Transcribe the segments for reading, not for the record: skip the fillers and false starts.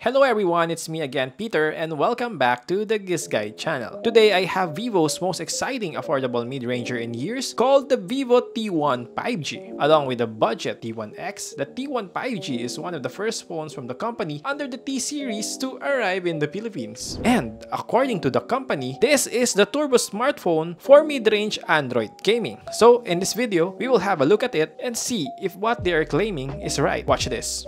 Hello everyone, it's me again, Peter, and welcome back to the GIZGUIDEPH channel. Today I have Vivo's most exciting affordable mid-ranger in years called the Vivo T1 5G. Along with the budget T1X, the T1 5G is one of the first phones from the company under the T series to arrive in the Philippines. And according to the company, this is the turbo smartphone for mid-range Android gaming. So in this video, we will have a look at it and see if what they are claiming is right. Watch this.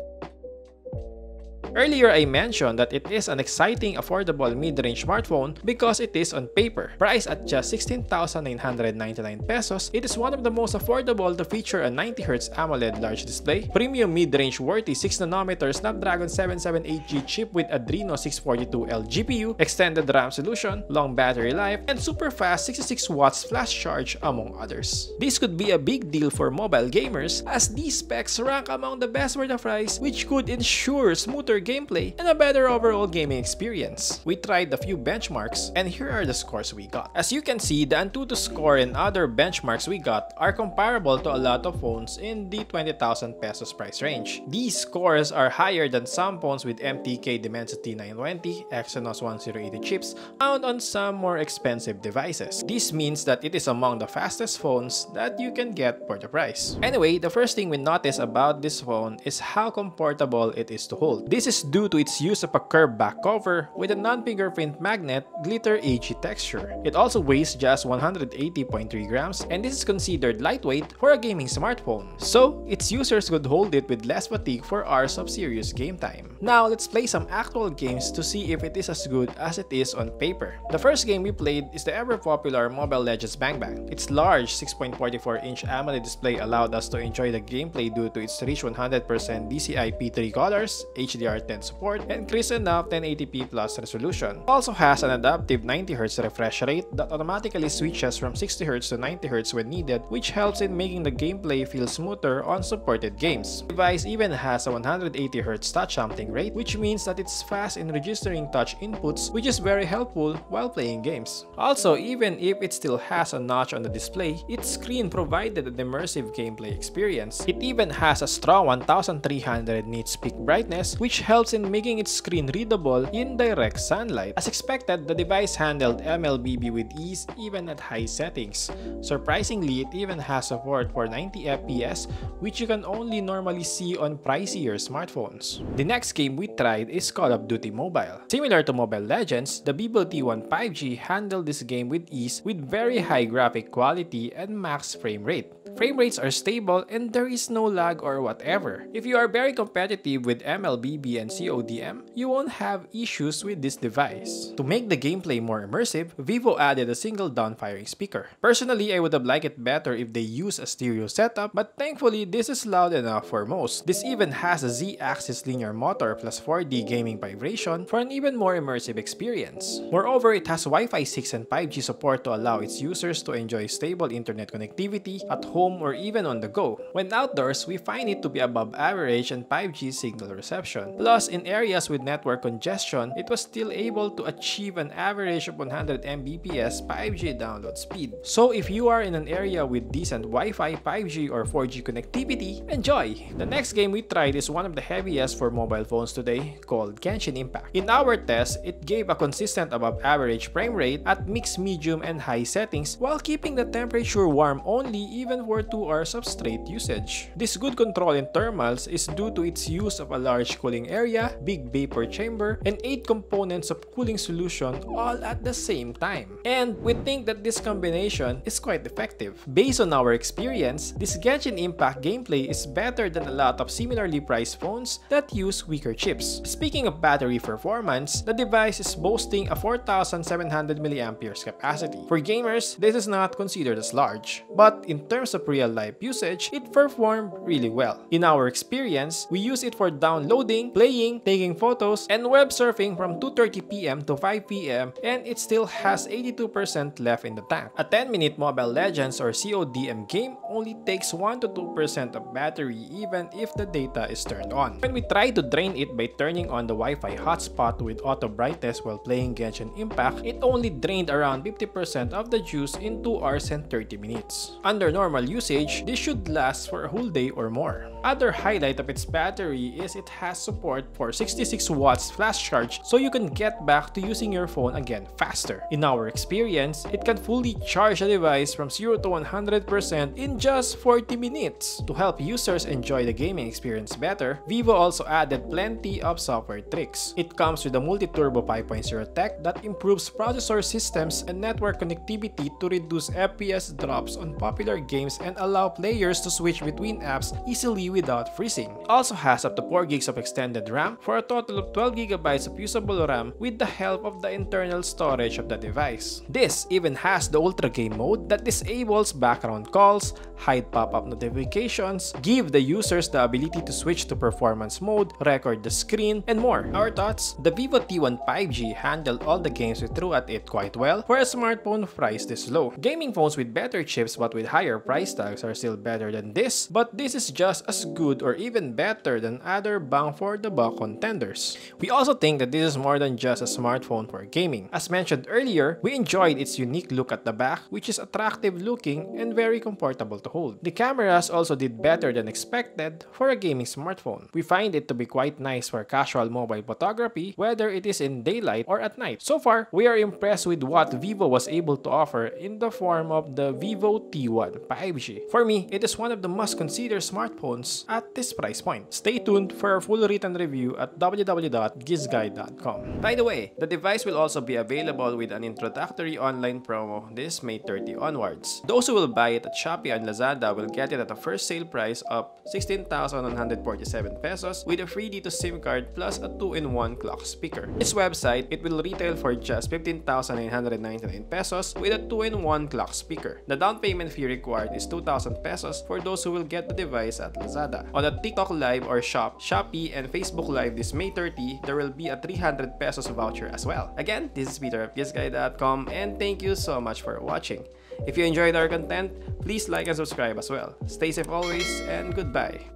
Earlier, I mentioned that it is an exciting, affordable mid-range smartphone because it is on paper. Priced at just 16,999 pesos, it is one of the most affordable to feature a 90Hz AMOLED large display, premium mid-range worthy 6nm Snapdragon 778G chip with Adreno 642L GPU, extended RAM solution, long battery life, and super fast 66 watts flash charge among others. This could be a big deal for mobile gamers as these specs rank among the best for the price, which could ensure smoother gameplay and a better overall gaming experience. We tried a few benchmarks and here are the scores we got. As you can see, the Antutu score and other benchmarks we got are comparable to a lot of phones in the 20,000 pesos price range. These scores are higher than some phones with MTK Dimensity 920, Exynos 1080 chips found on some more expensive devices. This means that it is among the fastest phones that you can get for the price. Anyway, the first thing we notice about this phone is how comfortable it is to hold. This is due to its use of a curved back cover with a non-fingerprint magnet glitter edgy texture. It also weighs just 180.3 grams and this is considered lightweight for a gaming smartphone. So, its users could hold it with less fatigue for hours of serious game time. Now, let's play some actual games to see if it is as good as it is on paper. The first game we played is the ever-popular Mobile Legends Bang Bang. Its large 6.44-inch AMOLED display allowed us to enjoy the gameplay due to its rich 100% DCI-P3 colors, HDR10 support, and crisp enough 1080p plus resolution. It also has an adaptive 90Hz refresh rate that automatically switches from 60Hz to 90Hz when needed, which helps in making the gameplay feel smoother on supported games. The device even has a 180Hz touch sampling rate, which means that it's fast in registering touch inputs, which is very helpful while playing games. Also, even if it still has a notch on the display, its screen provided an immersive gameplay experience. It even has a strong 1300 nits peak brightness, which helps in making its screen readable in direct sunlight. As expected, the device handled MLBB with ease even at high settings. Surprisingly, it even has support for 90 FPS, which you can only normally see on pricier smartphones. The next game we tried is Call of Duty Mobile. Similar to Mobile Legends, the Vivo T1 5G handled this game with ease with very high graphic quality and max frame rate. Frame rates are stable and there is no lag or whatever. If you are very competitive with MLBB and CODM, you won't have issues with this device. To make the gameplay more immersive, Vivo added a single down-firing speaker. Personally, I would have liked it better if they used a stereo setup, but thankfully this is loud enough for most. This even has a Z-axis linear motor plus 4D gaming vibration for an even more immersive experience. Moreover, it has Wi-Fi 6 and 5G support to allow its users to enjoy stable internet connectivity at home or even on the go. When outdoors, we find it to be above average and 5G signal reception. Plus, in areas with network congestion, it was still able to achieve an average of 100 Mbps 5G download speed. So if you are in an area with decent Wi-Fi, 5G or 4G connectivity, enjoy! The next game we tried is one of the heaviest for mobile phones today, called Genshin Impact. In our test, it gave a consistent above average frame rate at mixed, medium, and high settings while keeping the temperature warm only even for 2 hours of straight usage. This good control in thermals is due to its use of a large cooling area, big vapor chamber, and 8 components of cooling solution all at the same time. And we think that this combination is quite effective. Based on our experience, this Genshin Impact gameplay is better than a lot of similarly priced phones that use weaker chips. Speaking of battery performance, the device is boasting a 4,700 mAh capacity. For gamers, this is not considered as large, but in terms of real-life usage, it performed really well. In our experience, we use it for downloading, playing, taking photos, and web surfing from 2:30 PM to 5 PM, and it still has 82% left in the tank. A 10-minute Mobile Legends or CODM game only takes 1 to 2% of battery even if the data is turned on. When we tried to drain it by turning on the Wi-Fi hotspot with auto brightness while playing Genshin Impact, it only drained around 50% of the juice in 2 hours and 30 minutes. Under normal usage, this should last for a whole day or more. Other highlight of its battery is it has support for 66 watts flash charge, so you can get back to using your phone again faster. In our experience, it can fully charge a device from 0 to 100% in just 40 minutes. To help users enjoy the gaming experience better, Vivo also added plenty of software tricks. It comes with a multi-turbo 5.0 tech that improves processor systems and network connectivity to reduce FPS drops on popular games and allow players to switch between apps easily without freezing. It also has up to 4 GB of extended RAM for a total of 12 GB of usable RAM with the help of the internal storage of the device. This even has the Ultra Game mode that disables background calls, hide pop-up notifications, give the users the ability to switch to performance mode, record the screen, and more. Our thoughts? The Vivo T1 5G handled all the games we threw at it quite well for a smartphone priced this low. Gaming phones with better chips but with higher price tags are still better than this, but this is just as good or even better than other bang for the buck contenders. We also think that this is more than just a smartphone for gaming. As mentioned earlier, we enjoyed its unique look at the back, which is attractive looking and very comfortable to hold. The cameras also did better than expected for a gaming smartphone. We find it to be quite nice for casual mobile photography, whether it is in daylight or at night. So far, we are impressed with what Vivo was able to offer in the form of the Vivo T1 5G. For me, it is one of the must-consider smartphones at this price point. Stay tuned for a full written review at www.GIZGUIDE.com. By the way, the device will also be available with an introductory online promo this May 30 onwards. Those who will buy it at Shopee and Lazada will get it at a first sale price of 16,147 pesos with a free D2 SIM card plus a 2-in-1 clock speaker. This website, it will retail for just 15,999 pesos with a 2-in-1 clock speaker. The down payment fee required is 2,000 pesos for those who will get the device at Lazada. On the TikTok Live or Shopee and Facebook Live this May 30, there will be a 300 pesos voucher as well. Again, this is Peter of GIZGUIDE.com and thank you so much for watching. If you enjoyed our content, please like and subscribe as well. Stay safe always and goodbye.